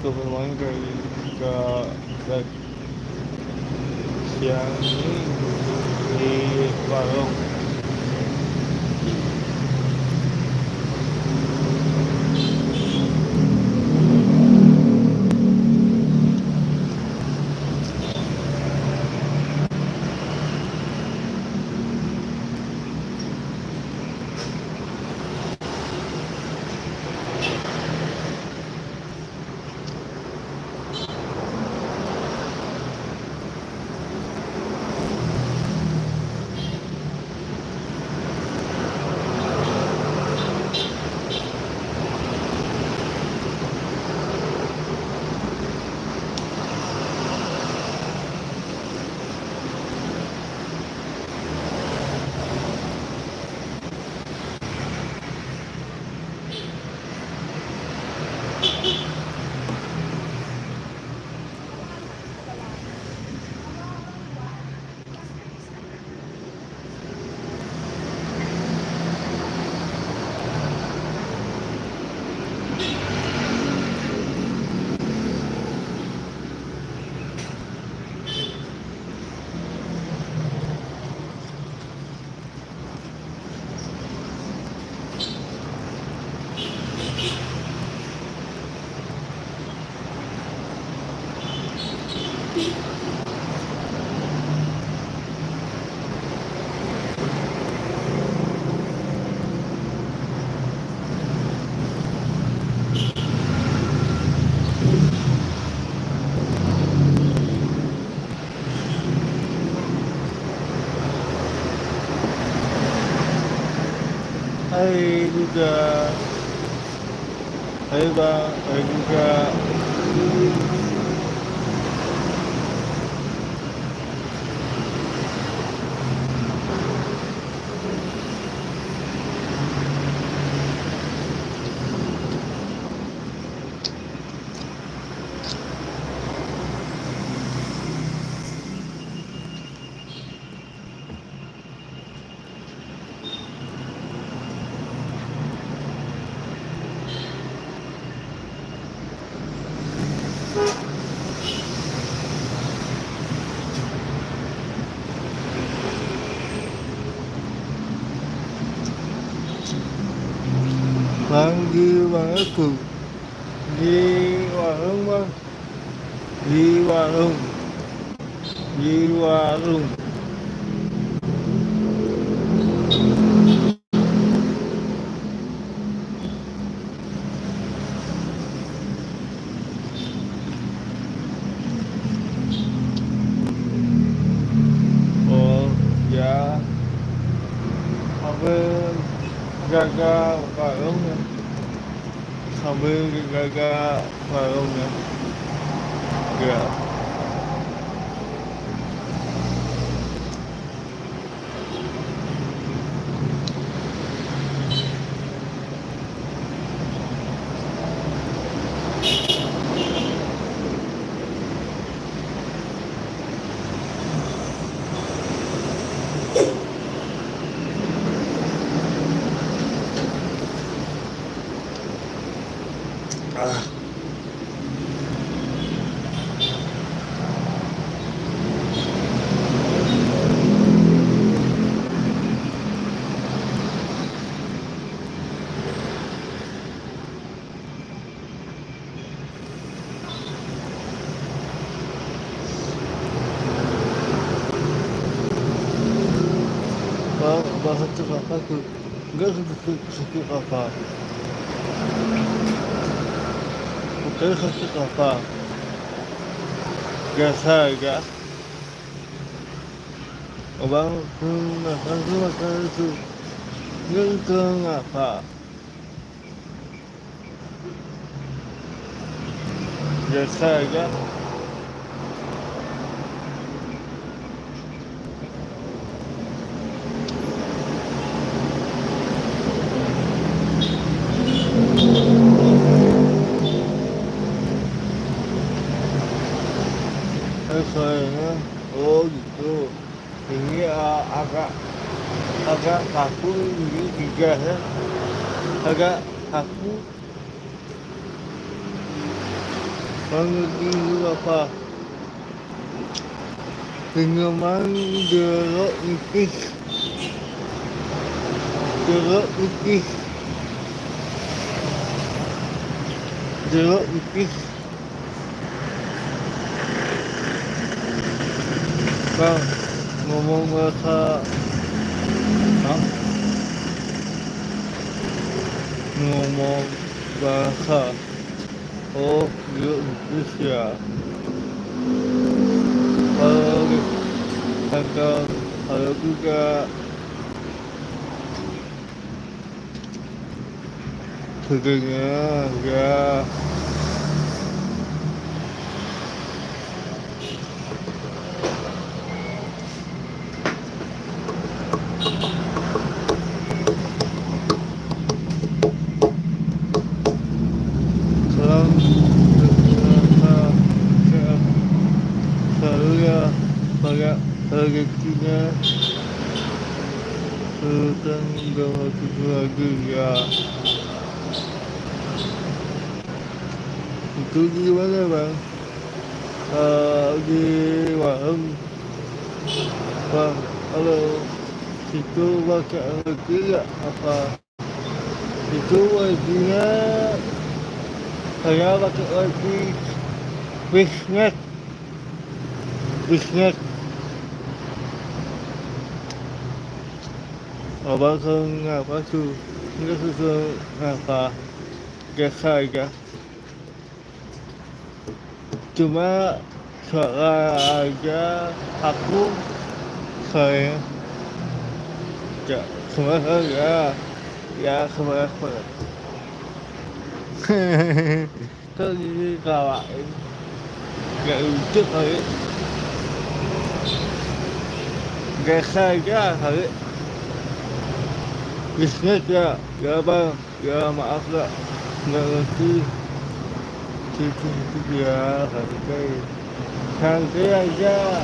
ke bermain ke siang ini di warung. Hai juga, hai bang, hai juga. Manggil bang aku di warung bang, di warung, di warung. Oh ya, sambil jaga warungnya, sambil jaga warungnya. Ya. Ah. Bang sakit apa tuh? Enggak sakit apa? Bukan sakit apa? Biasa ya. Abang makan itu. Genteng apa? Biasa ya. Soalnya, oh gitu. Ini agak kaku ini tiga ya. Agak kaku. mengerti apa dengan jeruk nipis jeruk nipis jeruk nipis bang ngomong bahasa Hah? ngomong bahasa oh jeruk nipis ya kalau juga sebenarnya ya selang selalu ya banyak rezekinya tentang waktu lagi ya itu gimana bang di warung bang halo itu pakai rezeki ya apa itu rezekinya saya pakai rezeki bisnet abang kan apa tuh nggak susu apa biasa aja cuma soal aja aku saya ya sebenarnya ya sebenarnya có cà lại gậy trước ấy gậy khai ra thử business ra gỡ ba gỡ mà ra ngờ chi ra thử cái hàng cái ra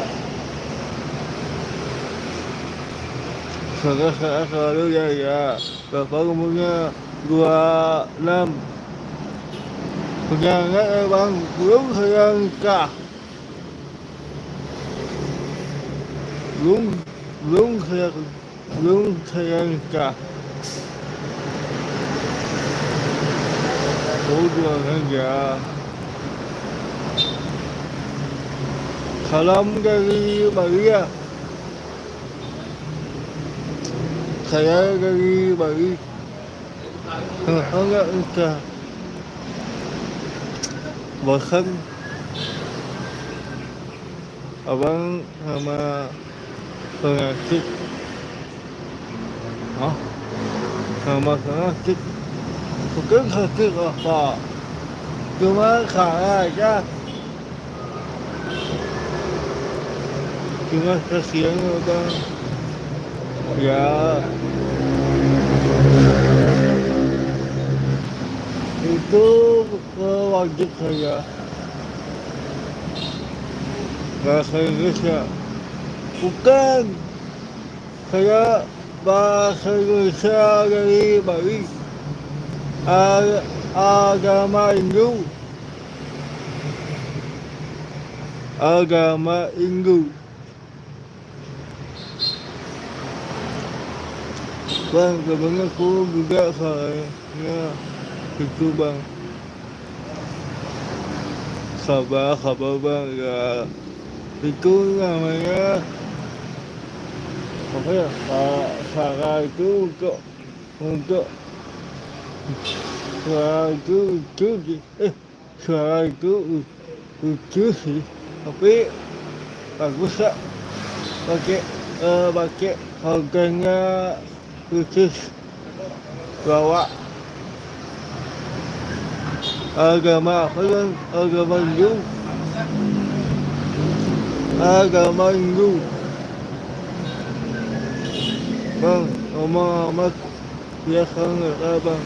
saya dulu ya bapak umurnya 26 punya anak bang belum saya nikah belum saya nikah udah aja salam dari Maria saya dari Bali enggak nikah bosan abang sama penyakit sama penyakit bukan sakit apa cuma salah aja cuma kasihan abang ya itu wajib saya bahasa Inggrisnya bukan saya bahasa Indonesia dari Bali agama Hindu bang sebenarnya aku juga soalnya itu bang sabar bang ya itu namanya apa ya Sarah itu untuk suara itu lucu sih tapi bagus ya pakai harganya khusus bawa agama apa kan agama Hindu bang ngomong amat biasa nggak bang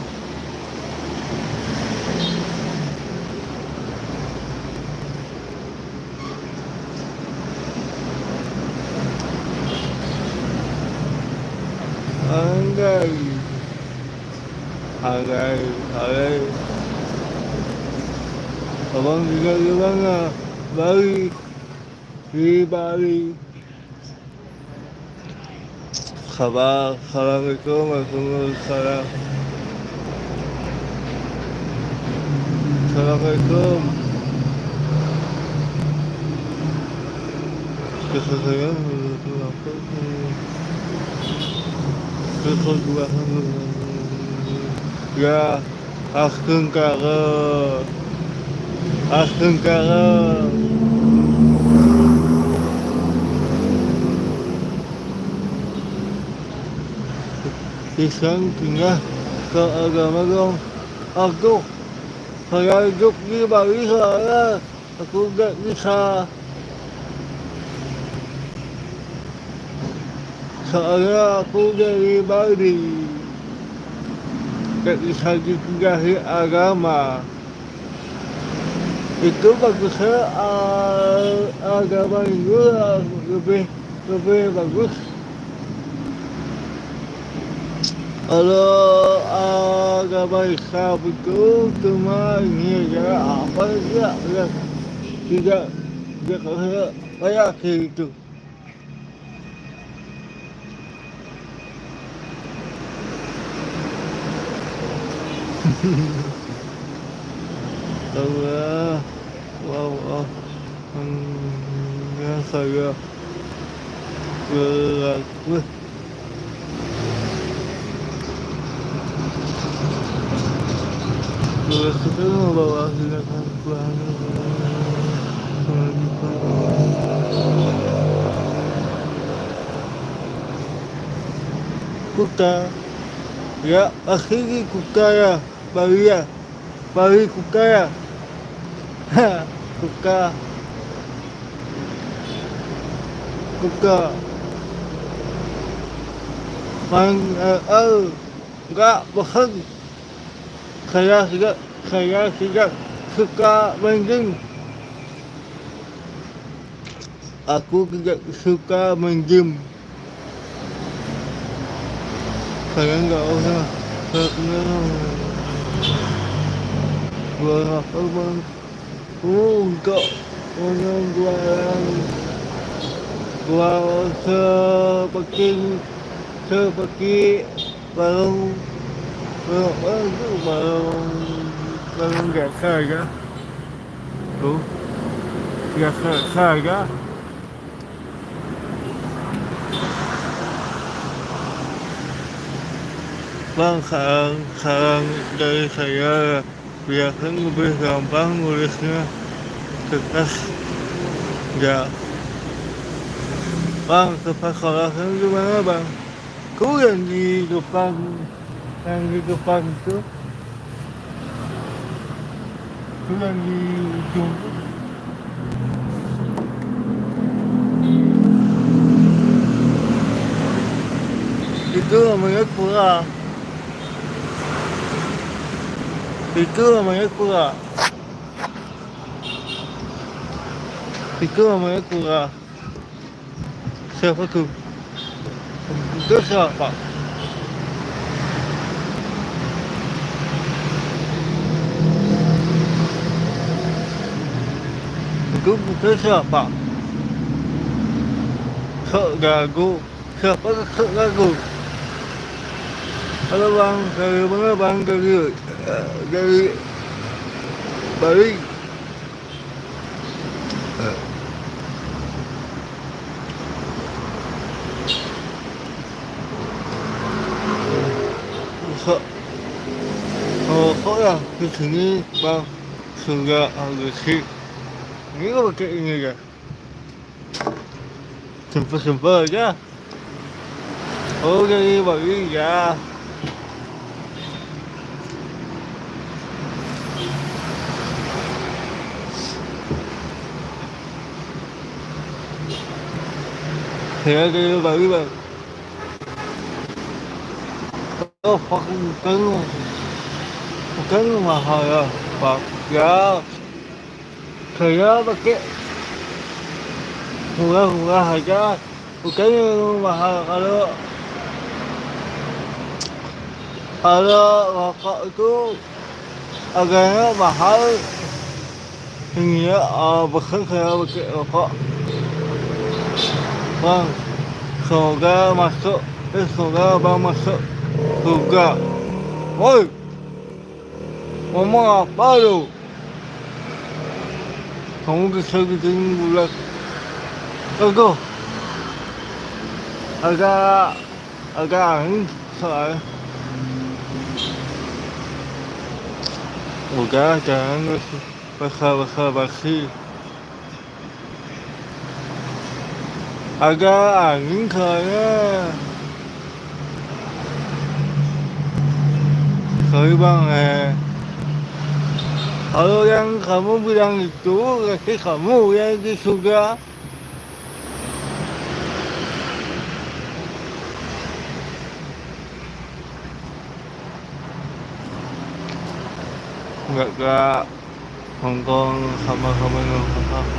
abang tinggal di mana? Bali. Di Bali. Kabar, assalamualaikum, waalaikumsalam. Assalamualaikum. Kesalahan apa? Kesalahan. Ya, Askengkara. Isang tinggal ke agama dong. Saya hidup di Bali saya. Aku gak bisa. Soalnya aku dari Bali. Gak bisa ditinggali agama. Itu bagusnya agama itu lebih bagus. Kalau agama Islam itu cuma ini aja apa ya tidak kayak gitu. Tahu ya, wow, ya saya berlaku. Kita membawa silakan Tuhan. Kuta, ya akhirnya kuta ya, Bali kuta ya, kuta, enggak bosan. Saya tidak suka main. Aku tidak suka main game. Saya nggak usah buat apa bang? Enggak orang gua seperti balong biasa aja. Tuh, biasa saja. Bang, saran dari saya biarkan lebih gampang nulisnya kertas. Ya, bang, tempat sekolahnya gimana bang? Kau yang di depan itu, kau yang di ujung. Itu namanya kurang. Siapa tuh? Itu siapa? Itu siapa? Sok gagu. Siapa sok gagu? Halo bang, dari mana bang? Dari Bali. Kok ya di sini bang sudah agresif. Ini kok pakai ini ya? Simpel aja. Oh dari Bali ya. Saya dari Bali bang. Oh bukan mahal ya pak. Ya saya pakai murah aja. Bukan mahal. Kalau rokok itu harganya mahal. Nghĩa bekerja pakai rokok. Bang, semoga masuk. Semoga bang masuk surga. Woi, ngomong apa lu? Kamu bisa bikin bulat. Aku agak angin soalnya. Udah jangan basa-basi. Agak angin soalnya. Sorry bang, kalau yang kamu bilang itu berarti kamu yang di surga. Enggak Hongkong sama-sama Hongkong.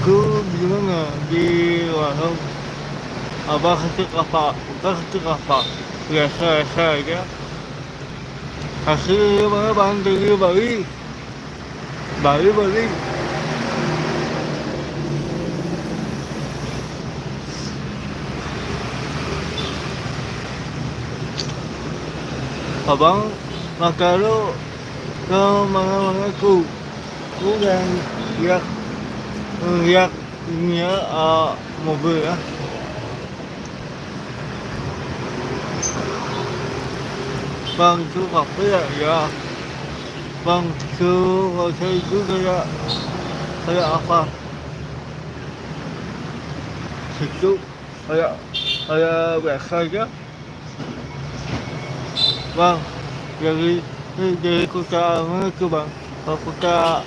Itu gimana di warung? Abah ketik apa? Bukan ketik apa? Biasa aja. Hasilnya mana bang dari Bali. Abang maka lu ke mana-mana ku yang lihat ini mobil ya. Bang itu apa ya? Bang itu saya itu kayak apa? Itu kayak biasa aja. Bang, dari kota mana ke bang? Kota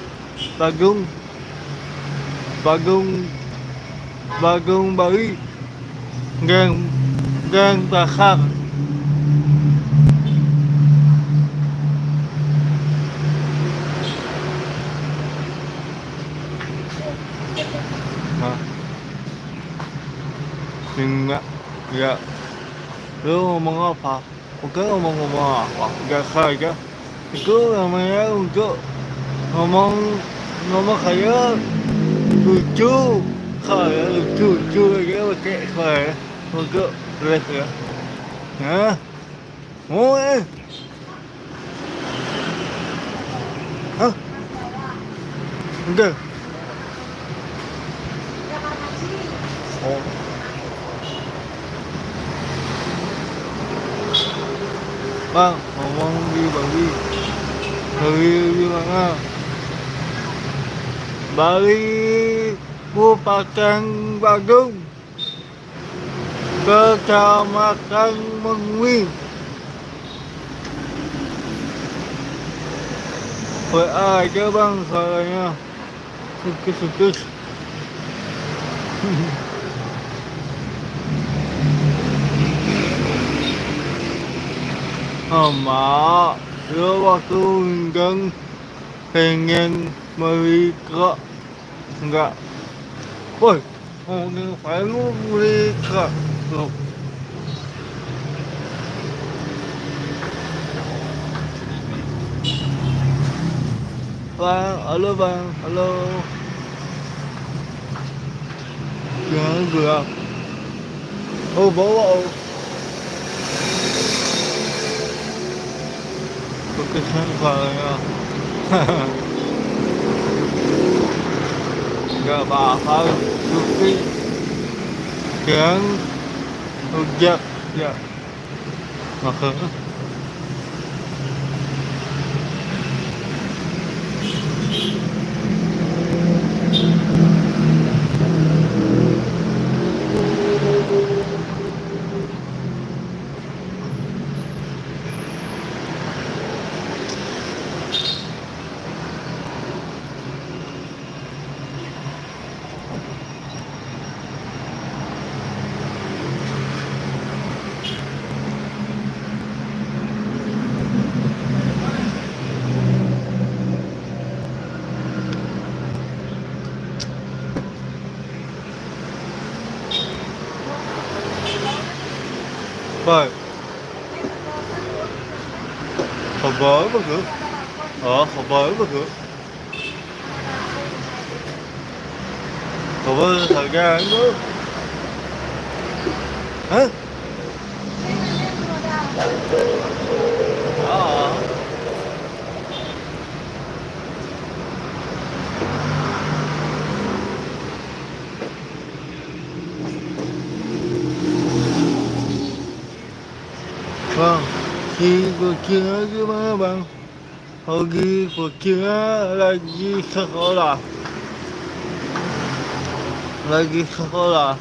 Bagong Bali, Gang Bakar. Nah, enggak, ya. Lu ngomong apa? Bukan ngomong apa? Biasa aja. Itu namanya untuk ngomong kayak lucu aja pakai kayak untuk les ya. Nah, mau hah? Enggak. Oh. Bang, ngomong di Bali di mana? Bali Kabupaten Bagong, Kecamatan Mengwi. WA aja bang soalnya sukses. Mak, lu waktu undang pengen beli truk enggak? Woi, ngapain lu beli truk? Bang, halo. Jangan gelap. Oh, bawa. Kekesan soalnya. Gak apa-apa, tapi yang rujak ya. Makanya Vâng, khẩu với cửa. Khẩu với cửa. Khẩu với thời gian đó. Hả? Ờ. Vâng, khi cuộc chiến với mấy bạn, hồi khi cuộc chiến là gì sao lagi sekolah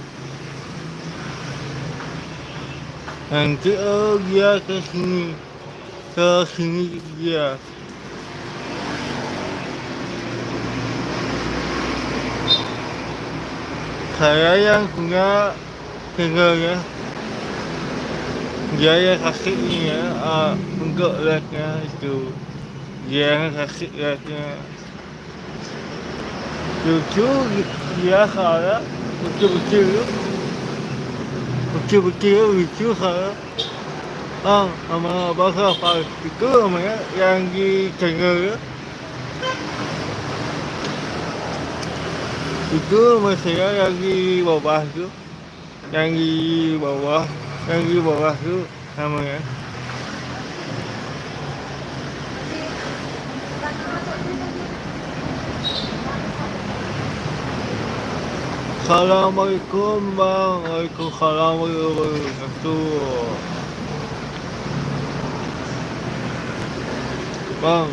nanti dia ke sini dia saya yang punya tinggalnya dia yang kasihnya untuk lihatnya itu dia yang kasih lihatnya lucu dia saya betul-betul lucu saya sama bahasa apa itu namanya yang di channel itu nama saya yang di bawah itu yang di bawah itu namanya Assalamualaikum bang. Waalaikumsalam warahmatullahi wabarakatuh. Bang,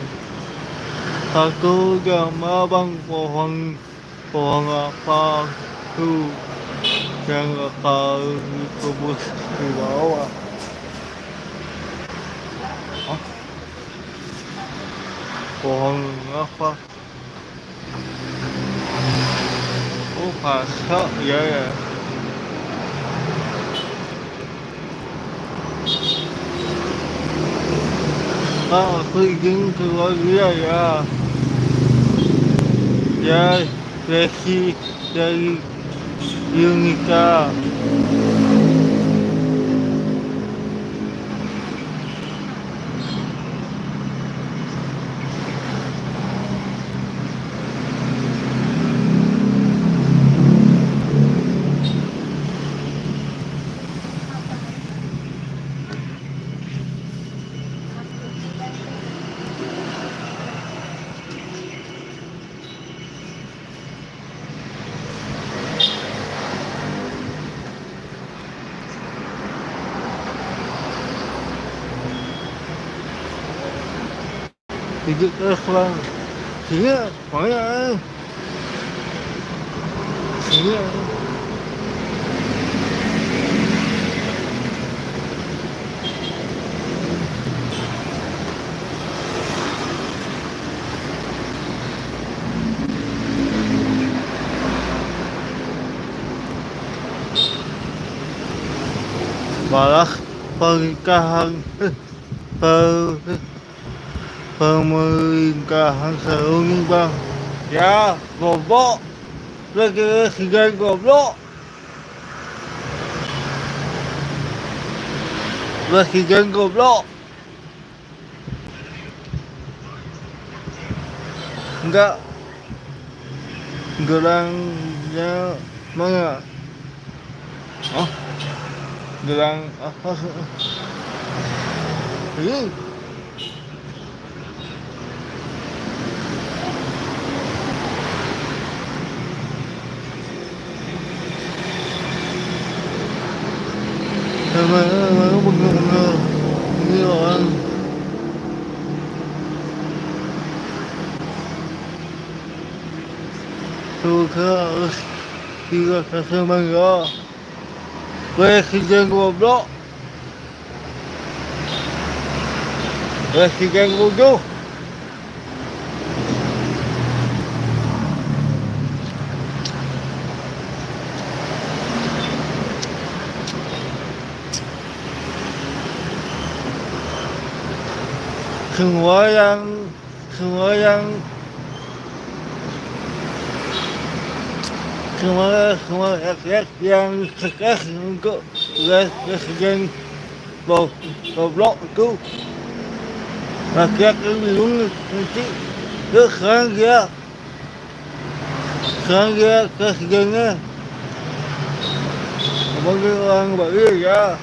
satu gambar bang pohon apa tuh yang akan dikubus di bawah. Pohon apa? Pasak ya. Aku ingin keluar dia ya. Ya, resi dari Unika. Hidup terus sini mana sini malah pernikahan pemerintahan serunya bang ya goblok lagi segan goblok enggak gelangnya mana gelang apa ini Emang bener-bener ini orang suka harus tidak kasih mangga presiden goblok presiden bodoh semua rakyat yang sukses untuk presiden vào vào lọ tu là kia cái miếng chị cái kháng kia cái gừng á mọi người ăn bậy ya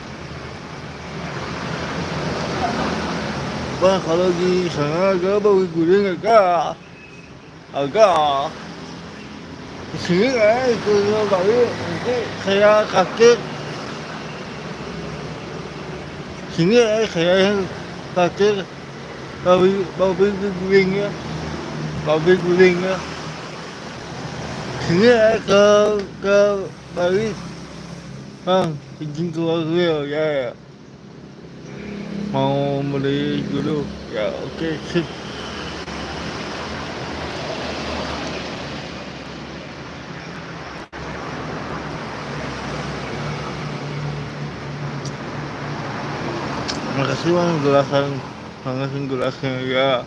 bah kalau di sana ke bawa guling agak di sini itu balik nanti saya kaget sini saya kaget bawa gulingnya sini ke balik izin keluar ya mau beli dulu ya oke sip. Makasih bang gelasnya ya.